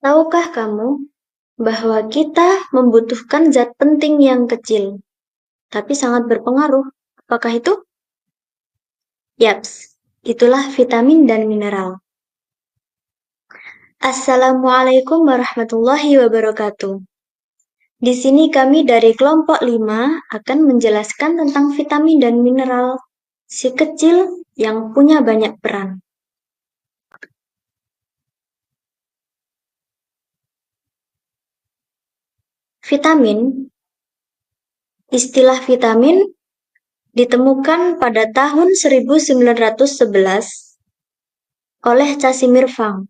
Tahukah kamu bahwa kita membutuhkan zat penting yang kecil, tapi sangat berpengaruh? Apakah itu? Yaps, itulah vitamin dan mineral. Assalamualaikum warahmatullahi wabarakatuh. Di sini kami dari kelompok 5 akan menjelaskan tentang vitamin dan mineral, si kecil yang punya banyak peran. Vitamin. Istilah vitamin ditemukan pada tahun 1911 oleh Casimir Fang.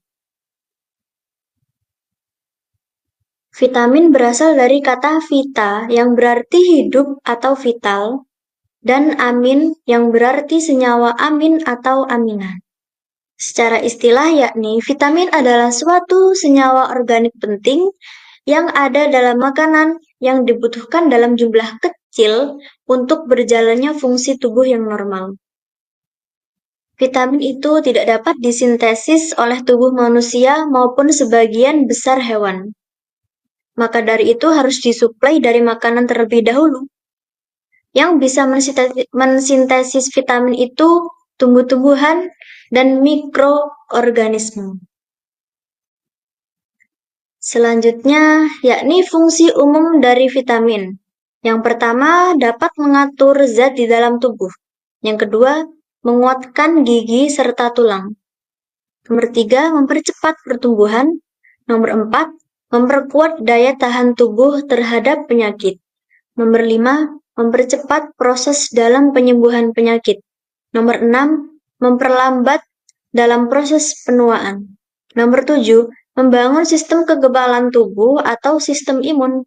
Vitamin berasal dari kata vita yang berarti hidup atau vital, dan amin yang berarti senyawa amin atau aminan. Secara istilah yakni vitamin adalah suatu senyawa organik penting yang ada dalam makanan yang dibutuhkan dalam jumlah kecil untuk berjalannya fungsi tubuh yang normal. Vitamin itu tidak dapat disintesis oleh tubuh manusia maupun sebagian besar hewan. Maka dari itu harus disuplai dari makanan terlebih dahulu. Yang bisa mensintesis vitamin itu tumbuh-tumbuhan dan mikroorganisme. Selanjutnya, yakni fungsi umum dari vitamin. Yang pertama, dapat mengatur zat di dalam tubuh. Yang kedua, menguatkan gigi serta tulang. Nomor 3, mempercepat pertumbuhan. Nomor 4, memperkuat daya tahan tubuh terhadap penyakit. Nomor 5, mempercepat proses dalam penyembuhan penyakit. Nomor 6, memperlambat dalam proses penuaan. Nomor 7, membangun sistem kekebalan tubuh atau sistem imun.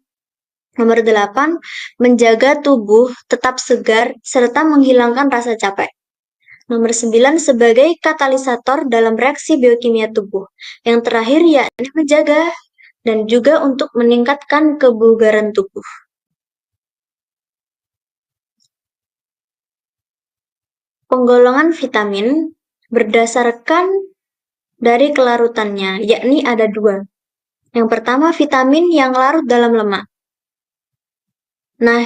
Nomor 8, menjaga tubuh tetap segar serta menghilangkan rasa capek. Nomor 9, sebagai katalisator dalam reaksi biokimia tubuh. Yang terakhir yakni menjaga dan juga untuk meningkatkan kebugaran tubuh. Penggolongan vitamin berdasarkan dari kelarutannya, yakni ada 2. Yang pertama, vitamin yang larut dalam lemak. Nah,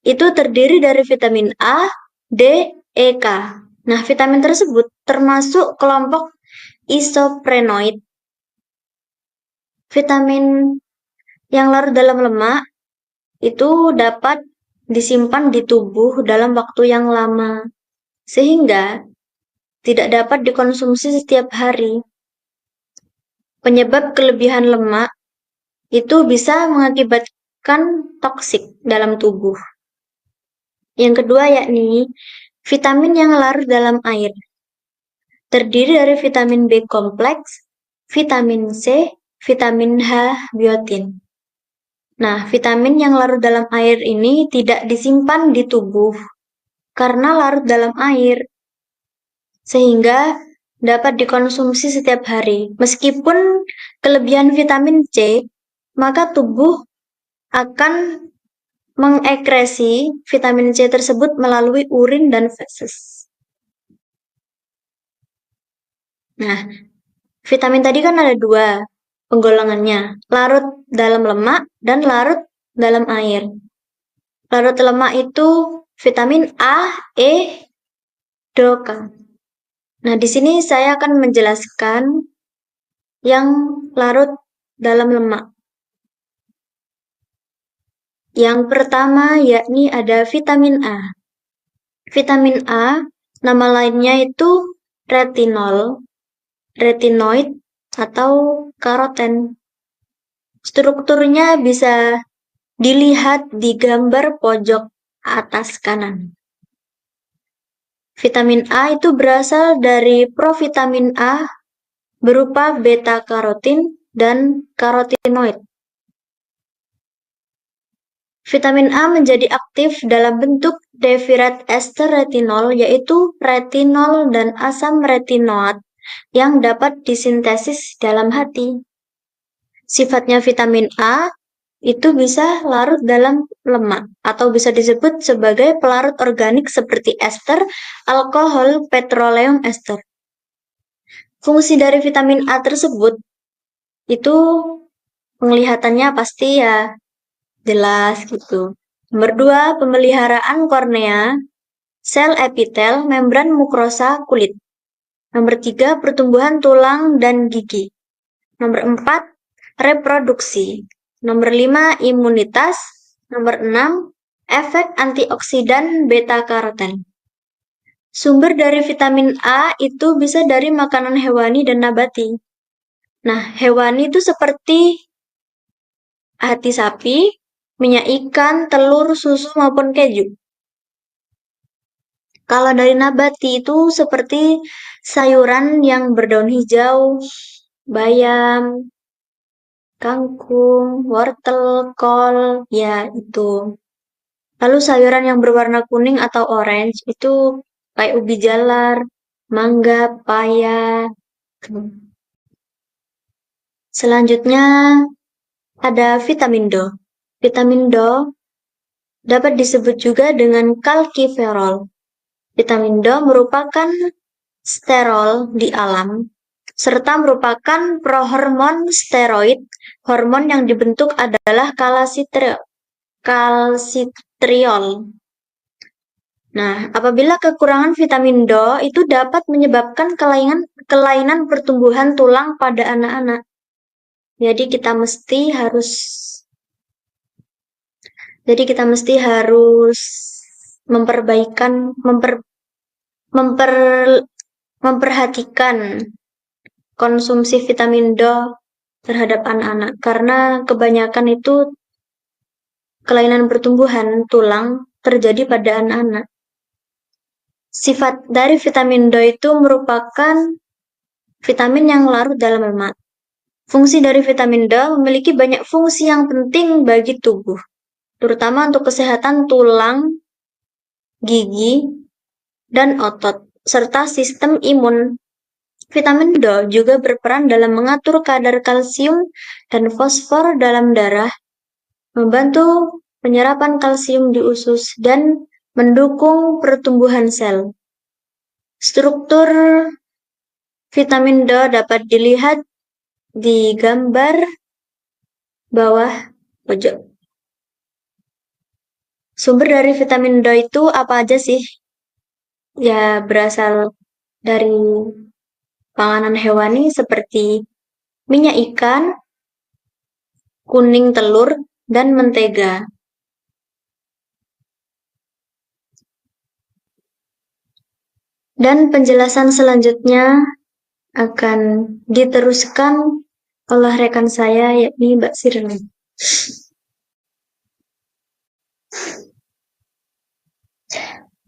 itu terdiri dari vitamin A, D, E, K. Nah, vitamin tersebut termasuk kelompok isoprenoid. Vitamin yang larut dalam lemak itu dapat disimpan di tubuh dalam waktu yang lama, sehingga tidak dapat dikonsumsi setiap hari. Penyebab kelebihan lemak itu bisa mengakibatkan toksik dalam tubuh. Yang kedua yakni vitamin yang larut dalam air. Terdiri dari vitamin B kompleks, vitamin C, vitamin H, biotin. Nah, vitamin yang larut dalam air ini tidak disimpan di tubuh karena larut dalam air, sehingga dapat dikonsumsi setiap hari. Meskipun kelebihan vitamin C, maka tubuh akan mengekresi vitamin C tersebut melalui urin dan feses. Nah, vitamin tadi kan ada 2 penggolongannya, larut dalam lemak dan larut dalam air. Larut lemak itu vitamin A, E, D, K. Nah, di sini saya akan menjelaskan yang larut dalam lemak. Yang pertama yakni ada vitamin A. Vitamin A, nama lainnya itu retinol, retinoid, atau karoten. Strukturnya bisa dilihat di gambar pojok atas kanan. Vitamin A itu berasal dari provitamin A berupa beta-karotin dan karotinoid. Vitamin A menjadi aktif dalam bentuk defirat ester retinol, yaitu retinol dan asam retinoat yang dapat disintesis dalam hati. Sifatnya vitamin A itu bisa larut dalam lemak atau bisa disebut sebagai pelarut organik seperti ester, alkohol, petroleum ester. Fungsi dari vitamin A tersebut itu penglihatannya pasti ya jelas gitu. Nomor 2, pemeliharaan kornea, sel epitel, membran mukrosa kulit. Nomor 3, pertumbuhan tulang dan gigi. Nomor 4, reproduksi. Nomor 5, imunitas. Nomor 6, efek antioksidan beta-karoten. Sumber dari vitamin A itu bisa dari makanan hewani dan nabati. Nah, hewani itu seperti hati sapi, minyak ikan, telur, susu, maupun keju. Kalau dari nabati itu seperti sayuran yang berdaun hijau, bayam, kangkung, wortel, kol, ya itu. Lalu sayuran yang berwarna kuning atau orange itu kayak ubi jalar, mangga, paya. Selanjutnya ada vitamin D. Vitamin D dapat disebut juga dengan kalsiferol. Vitamin D merupakan sterol di alam, serta merupakan prohormon steroid. Hormon yang dibentuk adalah kalsitriol. Nah, apabila kekurangan vitamin D itu dapat menyebabkan kelainan pertumbuhan tulang pada anak-anak. Jadi kita mesti harus memperhatikan konsumsi vitamin D terhadap anak-anak karena kebanyakan itu kelainan pertumbuhan tulang terjadi pada anak-anak. Sifat dari vitamin D itu merupakan vitamin yang larut dalam lemak. Fungsi dari vitamin D memiliki banyak fungsi yang penting bagi tubuh, terutama untuk kesehatan tulang, gigi, dan otot, serta sistem imun. Vitamin D juga berperan dalam mengatur kadar kalsium dan fosfor dalam darah, membantu penyerapan kalsium di usus, dan mendukung pertumbuhan sel. Struktur vitamin D dapat dilihat di gambar bawah pojok. Sumber dari vitamin D itu apa aja sih? Ya, berasal dari panganan hewani seperti minyak ikan, kuning telur, dan mentega. Dan penjelasan selanjutnya akan diteruskan oleh rekan saya, yakni Mbak Sirli.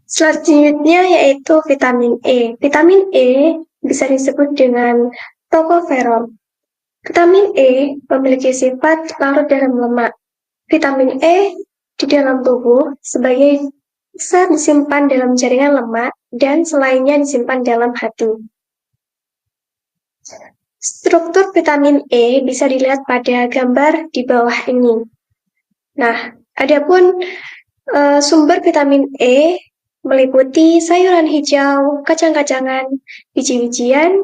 Selanjutnya yaitu vitamin E. Vitamin E bisa disebut dengan tokoferol. Vitamin E memiliki sifat larut dalam lemak. Vitamin E di dalam tubuh sebagai besar disimpan dalam jaringan lemak dan selainnya disimpan dalam hati. Struktur vitamin E bisa dilihat pada gambar di bawah ini. Nah, adapun sumber vitamin E meliputi sayuran hijau, kacang-kacangan, biji-bijian,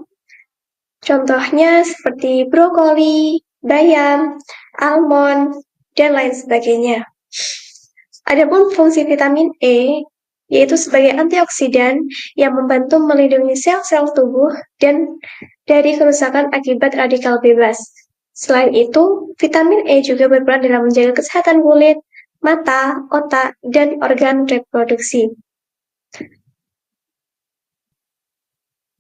contohnya seperti brokoli, bayam, almond, dan lain sebagainya. Adapun fungsi vitamin E yaitu sebagai antioksidan yang membantu melindungi sel-sel tubuh dan dari kerusakan akibat radikal bebas. Selain itu, vitamin E juga berperan dalam menjaga kesehatan kulit, mata, otak, dan organ reproduksi.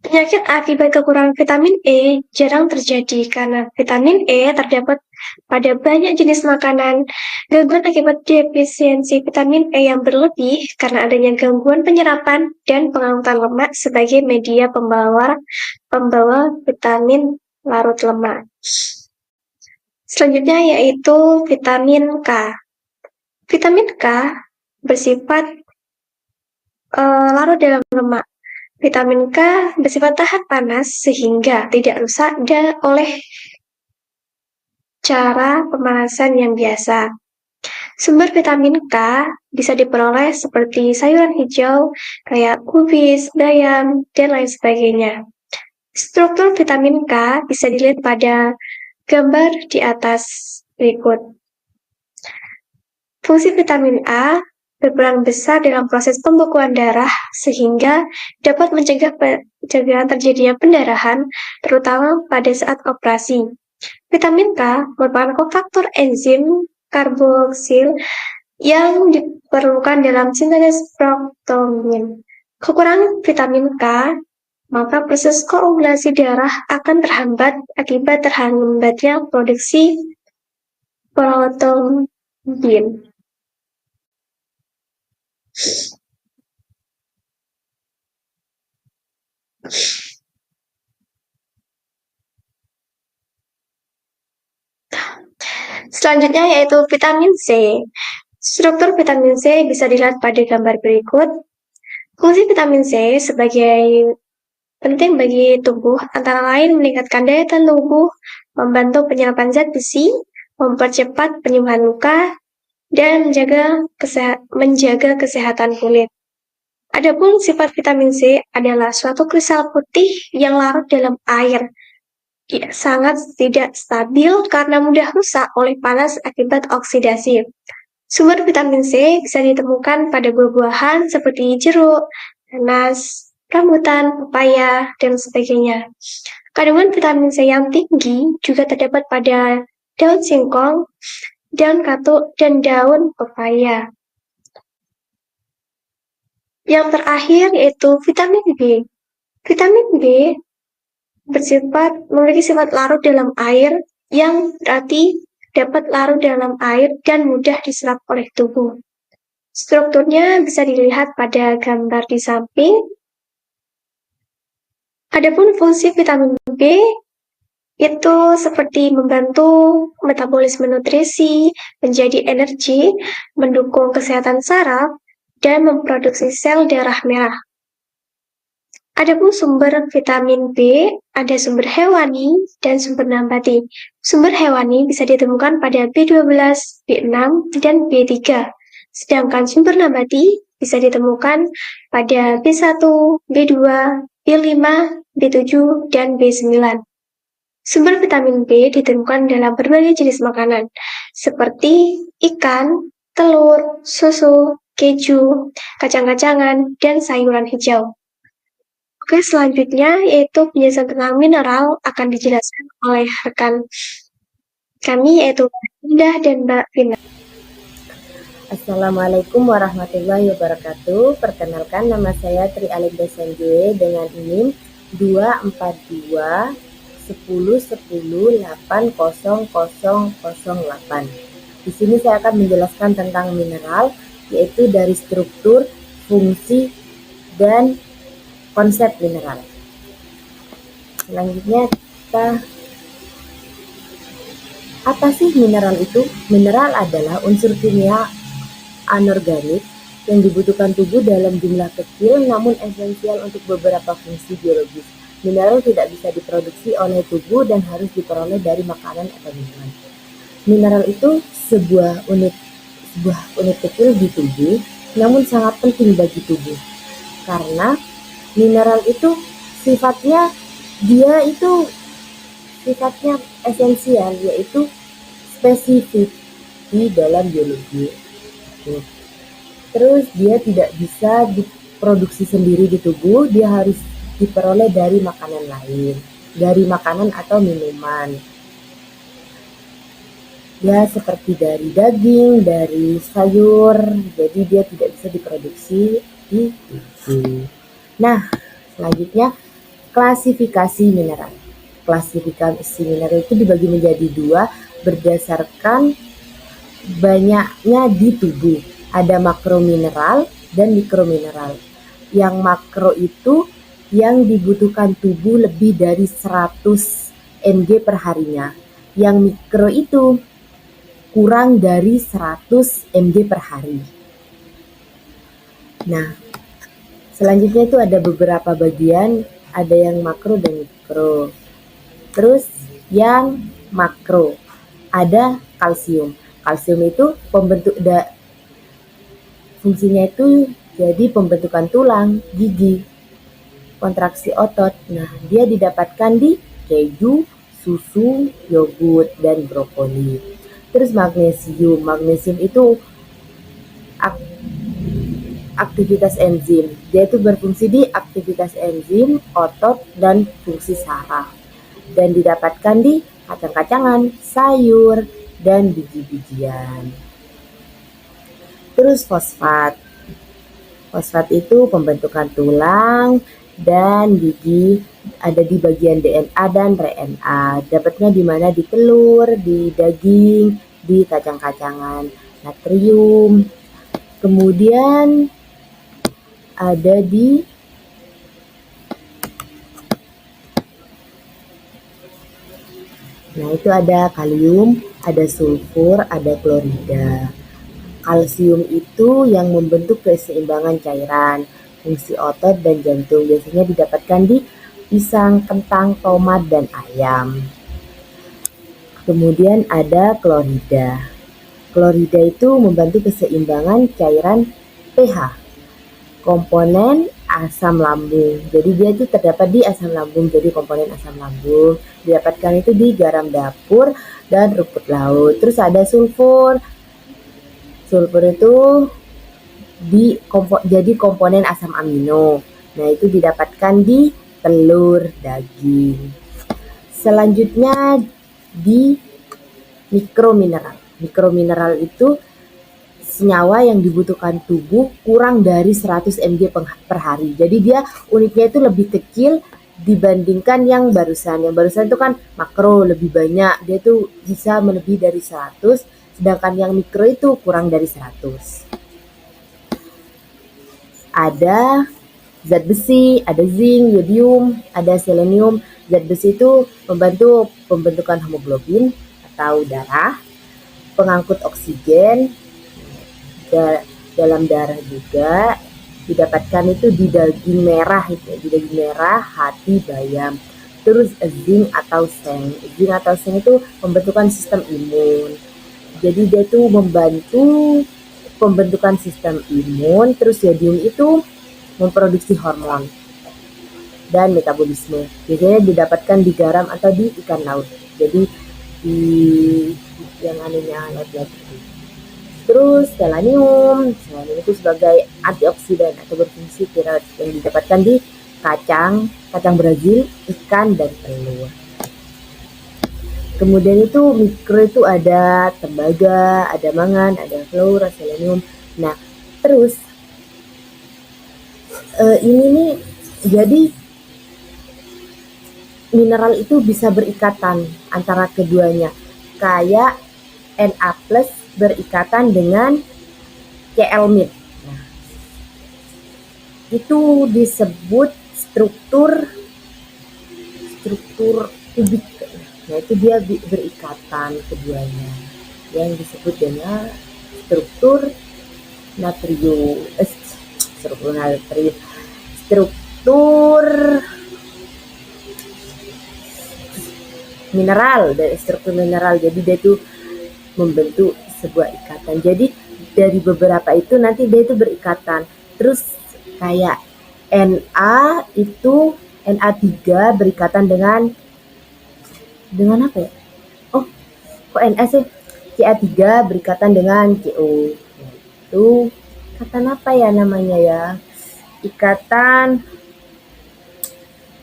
Penyakit akibat kekurangan vitamin E jarang terjadi karena vitamin E terdapat pada banyak jenis makanan. Gangguan akibat defisiensi vitamin E yang berlebih karena adanya gangguan penyerapan dan pengangkutan lemak sebagai media pembawa vitamin larut lemak. Selanjutnya yaitu vitamin K. Vitamin K bersifat larut dalam lemak. Vitamin K bersifat tahan panas sehingga tidak rusak oleh cara pemanasan yang biasa. Sumber vitamin K bisa diperoleh seperti sayuran hijau, kayak kubis, bayam, dan lain sebagainya. Struktur vitamin K bisa dilihat pada gambar di atas berikut. Fungsi vitamin A berperan besar dalam proses pembekuan darah sehingga dapat mencegah terjadinya pendarahan, terutama pada saat operasi. Vitamin K merupakan kofaktor enzim karboksil yang diperlukan dalam sintesis proktomin. Kekurangan vitamin K, maka proses koagulasi darah akan terhambat akibat terhambatnya produksi protombin. Selanjutnya yaitu vitamin C. Struktur vitamin C bisa dilihat pada gambar berikut. Fungsi vitamin C sebagai penting bagi tubuh antara lain meningkatkan daya tahan tubuh, membantu penyerapan zat besi, mempercepat penyembuhan luka, dan menjaga kesehatan kulit. Adapun sifat vitamin C adalah suatu kristal putih yang larut dalam air. Ia sangat tidak stabil karena mudah rusak oleh panas akibat oksidasi. Sumber vitamin C bisa ditemukan pada buah-buahan seperti jeruk, nanas, rambutan, pepaya, dan sebagainya. Kandungan vitamin C yang tinggi juga terdapat pada daun singkong, daun katuk, dan daun pepaya. Yang terakhir yaitu vitamin B. Vitamin B memiliki sifat larut dalam air yang berarti dapat larut dalam air dan mudah diserap oleh tubuh. Strukturnya bisa dilihat pada gambar di samping. Adapun fungsi vitamin B itu seperti membantu metabolisme nutrisi, menjadi energi, mendukung kesehatan saraf, dan memproduksi sel darah merah. Adapun sumber vitamin B, ada sumber hewani dan sumber nabati. Sumber hewani bisa ditemukan pada B12, B6, dan B3. Sedangkan sumber nabati bisa ditemukan pada B1, B2, B5, B7, dan B9. Sumber vitamin B ditemukan dalam berbagai jenis makanan, seperti ikan, telur, susu, keju, kacang-kacangan, dan sayuran hijau. Oke, selanjutnya yaitu penjelasan tentang mineral akan dijelaskan oleh rekan kami yaitu Mbak Indah dan Mbak Vina. Assalamualaikum warahmatullahi wabarakatuh. Perkenalkan, nama saya Tri Alinda Sanjue dengan NIM 242 10 10 80008. Di sini saya akan menjelaskan tentang mineral, yaitu dari struktur, fungsi, dan konsep mineral. Selanjutnya apa sih mineral itu? Mineral adalah unsur kimia anorganik yang dibutuhkan tubuh dalam jumlah kecil namun esensial untuk beberapa fungsi biologis. Mineral tidak bisa diproduksi oleh tubuh dan harus diperoleh dari makanan atau minuman. Mineral itu sebuah unit kecil di tubuh, namun sangat penting bagi tubuh. Karena mineral itu sifatnya esensial, yaitu spesifik di dalam biologi. Terus dia tidak bisa diproduksi sendiri di tubuh, dia harus diperoleh dari makanan lain, dari makanan atau minuman. Ya, seperti dari daging, dari sayur, jadi dia tidak bisa diproduksi di tubuh. Nah, selanjutnya klasifikasi mineral. Klasifikasi mineral itu dibagi menjadi dua berdasarkan banyaknya di tubuh. Ada makromineral dan mikromineral. Yang makro itu yang dibutuhkan tubuh lebih dari 100 mg per harinya. Yang mikro itu kurang dari 100 mg per hari. Nah, selanjutnya itu ada beberapa bagian, ada yang makro dan mikro. Terus yang makro, ada kalsium. Kalsium itu fungsinya itu jadi pembentukan tulang, gigi, kontraksi otot. Nah, dia didapatkan di keju, susu, yogurt, dan brokoli. Terus magnesium itu aktivitas enzim. Dia itu berfungsi di aktivitas enzim, otot, dan fungsi saraf. Dan didapatkan di kacang-kacangan, sayur, dan biji-bijian. Terus fosfat. Fosfat itu pembentukan tulang dan gigi, ada di bagian DNA dan RNA. Dapatnya di mana? Di telur, di daging, di kacang-kacangan. Natrium. Kemudian ada di itu ada kalium, ada sulfur, ada klorida. Kalsium itu yang membentuk keseimbangan cairan, fungsi otot dan jantung. Biasanya didapatkan di pisang, kentang, tomat, dan ayam. Kemudian ada klorida. Klorida itu membantu keseimbangan cairan pH. Komponen asam lambung. Jadi dia itu terdapat di asam lambung. Jadi komponen asam lambung didapatkan itu di garam dapur dan rumput laut. Terus ada sulfur. Sulfur itu jadi komponen asam amino. Nah, itu didapatkan di telur, daging. Selanjutnya di mikromineral. Mikromineral itu senyawa yang dibutuhkan tubuh kurang dari 100 mg per hari. Jadi dia unitnya itu lebih kecil dibandingkan yang barusan. Yang barusan itu kan makro, lebih banyak. Dia tuh bisa melebihi dari 100, sedangkan yang mikro itu kurang dari 100. Ada zat besi, ada zinc, yodium, ada selenium. Zat besi itu membantu pembentukan hemoglobin atau darah, pengangkut oksigen dalam darah juga. Didapatkan itu di daging merah, di daging merah, hati, bayam. Terus zinc atau seng. Zinc atau seng itu pembentukan sistem imun. Jadi dia itu membantu pembentukan sistem imun. Terus yodium itu memproduksi hormon dan metabolisme. Biasanya didapatkan di garam atau di ikan laut. Jadi di yang laut-laut. Terus selenium itu sebagai antioksidan atau berfungsi tiroid yang didapatkan di kacang Brazil, ikan, dan telur. Kemudian itu mikro itu ada tembaga, ada mangan, ada fluor, selenium. Nah, terus ini nih, jadi mineral itu bisa berikatan antara keduanya. Kayak Na+ berikatan dengan Cl-mid. Nah, itu disebut struktur kubik. Nah, itu dia berikatan keduanya yang disebut dengan struktur mineral, dari struktur mineral. Jadi dia itu membentuk sebuah ikatan. Jadi dari beberapa itu nanti dia itu berikatan. Terus kayak Na itu Na3 berikatan dengan apa ya? Oh, kok Na sih? Ca3 berikatan dengan Co. Itu ikatan apa ya namanya ya? Ikatan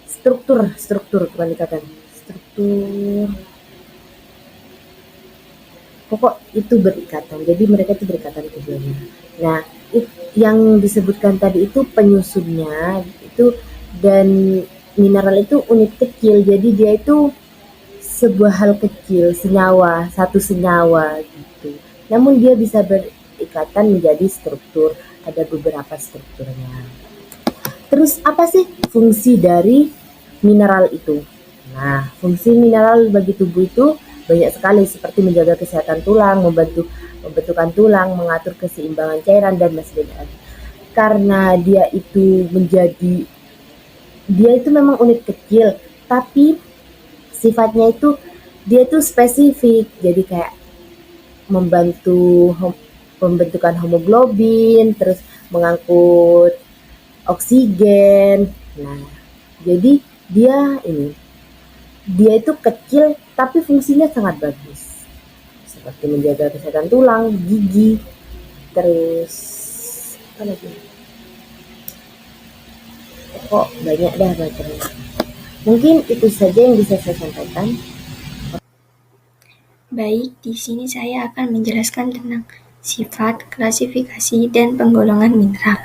struktur bukan ikatan. Struktur. Pokok itu berikatan. Jadi mereka itu berikatan keduanya. Nah, yang disebutkan tadi itu penyusunnya itu, dan mineral itu unit kecil. Jadi dia itu sebuah hal kecil, satu senyawa gitu. Namun dia bisa berikatan menjadi struktur. Ada beberapa strukturnya. Terus apa sih fungsi dari mineral itu? Nah, fungsi mineral bagi tubuh itu banyak sekali, seperti menjaga kesehatan tulang, membantu pembentukan tulang, mengatur keseimbangan cairan, dan masih banyak lagi. Karena dia itu memang unit kecil, tapi sifatnya itu dia itu spesifik. Jadi kayak membantu pembentukan hemoglobin, terus mengangkut oksigen. Nah, jadi dia dia itu kecil tapi fungsinya sangat bagus. Seperti menjaga kesehatan tulang, gigi, terus apa lagi? Kok banyak dah macamnya. Mungkin itu saja yang bisa saya sampaikan. Baik, di sini saya akan menjelaskan tentang sifat, klasifikasi, dan penggolongan mineral.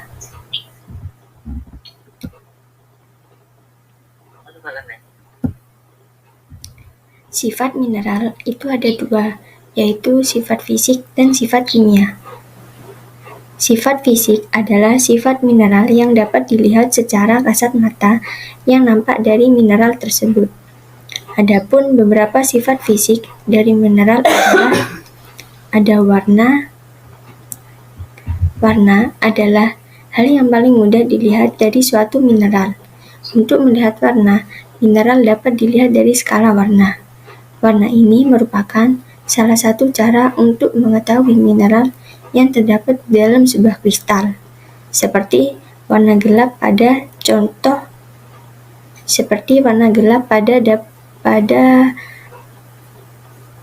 Sifat mineral itu ada dua, yaitu sifat fisik dan sifat kimia. Sifat fisik adalah sifat mineral yang dapat dilihat secara kasat mata yang nampak dari mineral tersebut. Adapun beberapa sifat fisik dari mineral adalah ada warna. Warna adalah hal yang paling mudah dilihat dari suatu mineral. Untuk melihat warna, mineral dapat dilihat dari skala warna. Warna ini merupakan salah satu cara untuk mengetahui mineral yang terdapat dalam sebuah kristal, seperti warna gelap pada contoh seperti warna gelap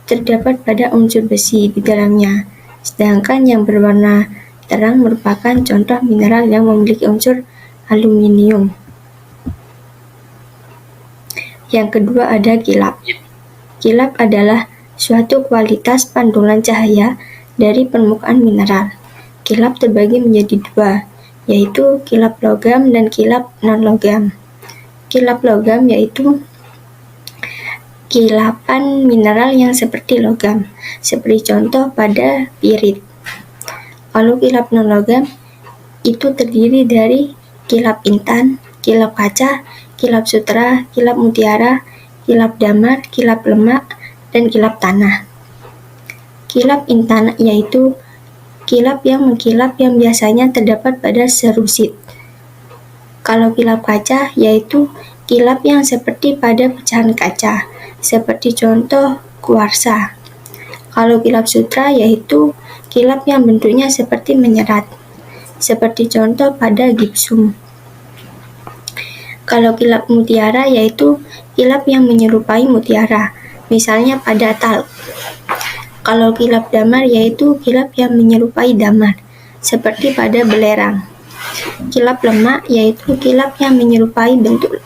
terdapat pada unsur besi di dalamnya, sedangkan yang berwarna terang merupakan contoh mineral yang memiliki unsur aluminium. Yang kedua ada kilap. Kilap adalah suatu kualitas pantulan cahaya dari permukaan mineral. Kilap terbagi menjadi dua, yaitu kilap logam dan kilap non-logam. Kilap logam yaitu kilapan mineral yang seperti logam, seperti contoh pada pirit. Kalau kilap non-logam itu terdiri dari kilap intan, kilap kaca, kilap sutra, kilap mutiara, kilap damar, kilap lemak, dan kilap tanah. Kilap intan yaitu kilap yang mengkilap yang biasanya terdapat pada serusit. Kalau kilap kaca yaitu kilap yang seperti pada pecahan kaca, seperti contoh kuarsa. Kalau kilap sutra yaitu kilap yang bentuknya seperti menyerat, seperti contoh pada gipsum. Kalau kilap mutiara yaitu kilap yang menyerupai mutiara, misalnya pada talc. Kalau kilap damar yaitu kilap yang menyerupai damar, seperti pada belerang. Kilap lemak yaitu kilap yang menyerupai bentuk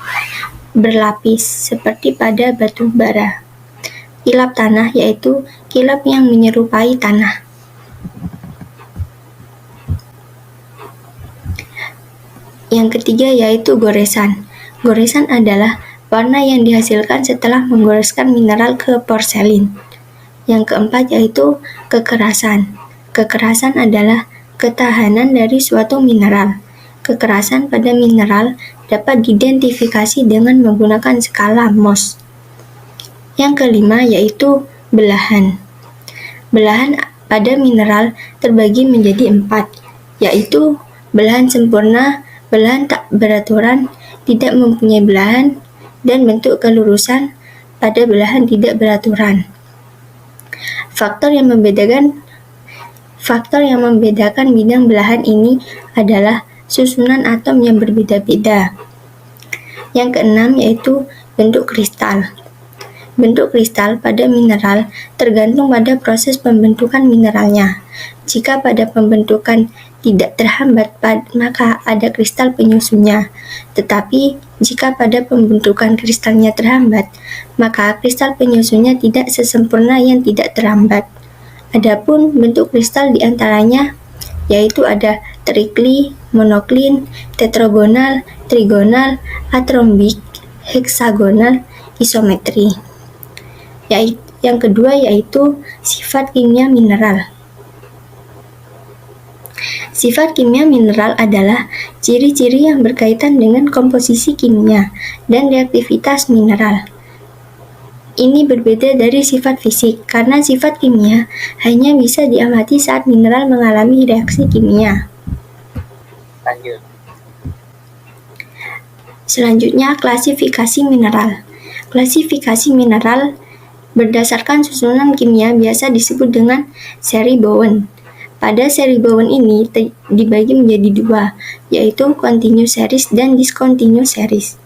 berlapis, seperti pada batu bara. Kilap tanah yaitu kilap yang menyerupai tanah. Yang ketiga yaitu goresan. Goresan adalah warna yang dihasilkan setelah menggoreskan mineral ke porselin. Yang keempat yaitu kekerasan. Kekerasan adalah ketahanan dari suatu mineral. Kekerasan pada mineral dapat diidentifikasi dengan menggunakan skala Mohs. Yang kelima yaitu belahan. Belahan pada mineral terbagi menjadi 4, yaitu belahan sempurna, belahan tak beraturan, tidak mempunyai belahan, dan bentuk kelurusan pada belahan tidak beraturan. Faktor yang membedakan bidang belahan ini adalah susunan atom yang berbeda-beda. Yang keenam yaitu bentuk kristal. Bentuk kristal pada mineral tergantung pada proses pembentukan mineralnya. Jika pada pembentukan tidak terhambat, maka ada kristal penyusunnya. Tetapi jika pada pembentukan kristalnya terhambat, maka kristal penyusunnya tidak sesempurna yang tidak terhambat. Adapun bentuk kristal diantaranya yaitu ada trikli, monoklin, tetragonal, trigonal, atrombik, heksagonal, isometri. Yang kedua yaitu sifat kimia mineral. Sifat kimia mineral adalah ciri-ciri yang berkaitan dengan komposisi kimia dan reaktivitas mineral. Ini berbeda dari sifat fisik, karena sifat kimia hanya bisa diamati saat mineral mengalami reaksi kimia. Lanjut. Selanjutnya, klasifikasi mineral. Klasifikasi mineral berdasarkan susunan kimia biasa disebut dengan seri Bowen. Pada seri Bowen ini dibagi menjadi dua, yaitu continuous series dan discontinuous series.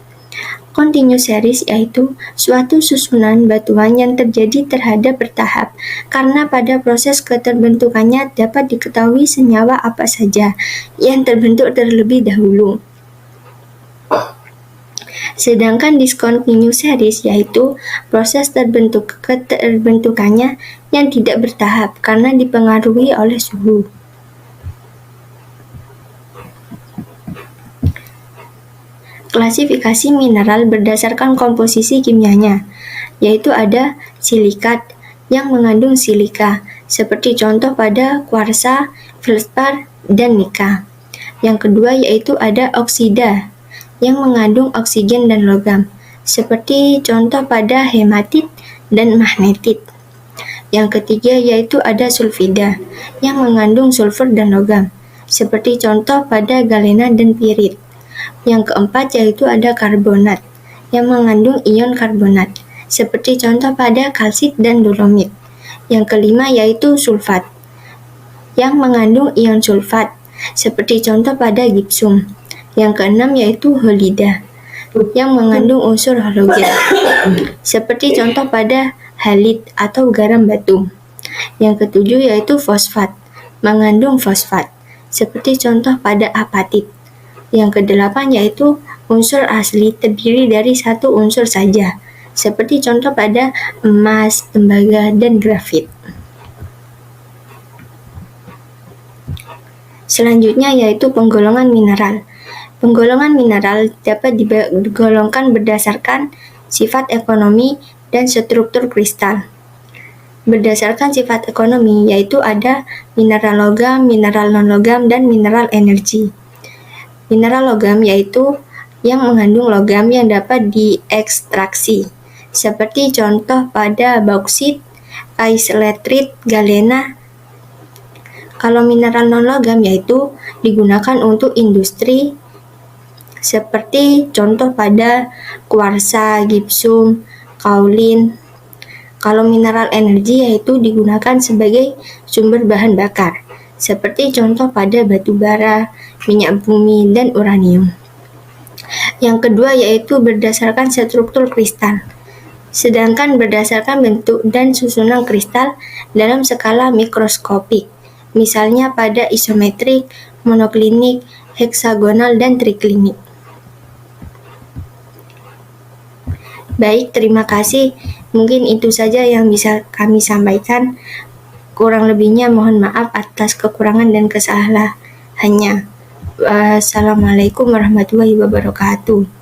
Continuous series yaitu suatu susunan batuan yang terjadi terhadap bertahap, karena pada proses keterbentukannya dapat diketahui senyawa apa saja yang terbentuk terlebih dahulu. Sedangkan discontinuous series yaitu proses keterbentukannya yang tidak bertahap karena dipengaruhi oleh suhu. Klasifikasi mineral berdasarkan komposisi kimianya, yaitu ada silikat yang mengandung silika, seperti contoh pada kuarsa, feldspar, dan nika. Yang kedua yaitu ada oksida yang mengandung oksigen dan logam, seperti contoh pada hematit dan magnetit. Yang ketiga yaitu ada sulfida yang mengandung sulfur dan logam, seperti contoh pada galena dan pirit. Yang keempat yaitu ada karbonat yang mengandung ion karbonat, seperti contoh pada kalsit dan dolomit. Yang kelima yaitu sulfat yang mengandung ion sulfat, seperti contoh pada gipsum. Yang keenam yaitu halida yang mengandung unsur halogen, seperti contoh pada halit atau garam batu. Yang ketujuh yaitu fosfat, mengandung fosfat, seperti contoh pada apatit. Yang kedelapan yaitu unsur asli terdiri dari satu unsur saja, seperti contoh pada emas, tembaga, dan grafit. Selanjutnya yaitu penggolongan mineral. Penggolongan mineral dapat digolongkan berdasarkan sifat ekonomi dan struktur kristal. Berdasarkan sifat ekonomi yaitu ada mineral logam, mineral non-logam, dan mineral energi. Mineral logam yaitu yang mengandung logam yang dapat diekstraksi, seperti contoh pada bauksit, kaisletrit, galena. Kalau mineral non-logam yaitu digunakan untuk industri, seperti contoh pada kuarsa, gipsum, kaolin. Kalau mineral energi yaitu digunakan sebagai sumber bahan bakar, seperti contoh pada batu bara, minyak bumi, dan uranium. Yang kedua yaitu berdasarkan struktur kristal, sedangkan berdasarkan bentuk dan susunan kristal dalam skala mikroskopik, misalnya pada isometrik, monoklinik, heksagonal, dan triklinik. Baik, terima kasih. Mungkin itu saja yang bisa kami sampaikan. Kurang lebihnya mohon maaf atas kekurangan dan kesalahannya. Assalamualaikum warahmatullahi wabarakatuh.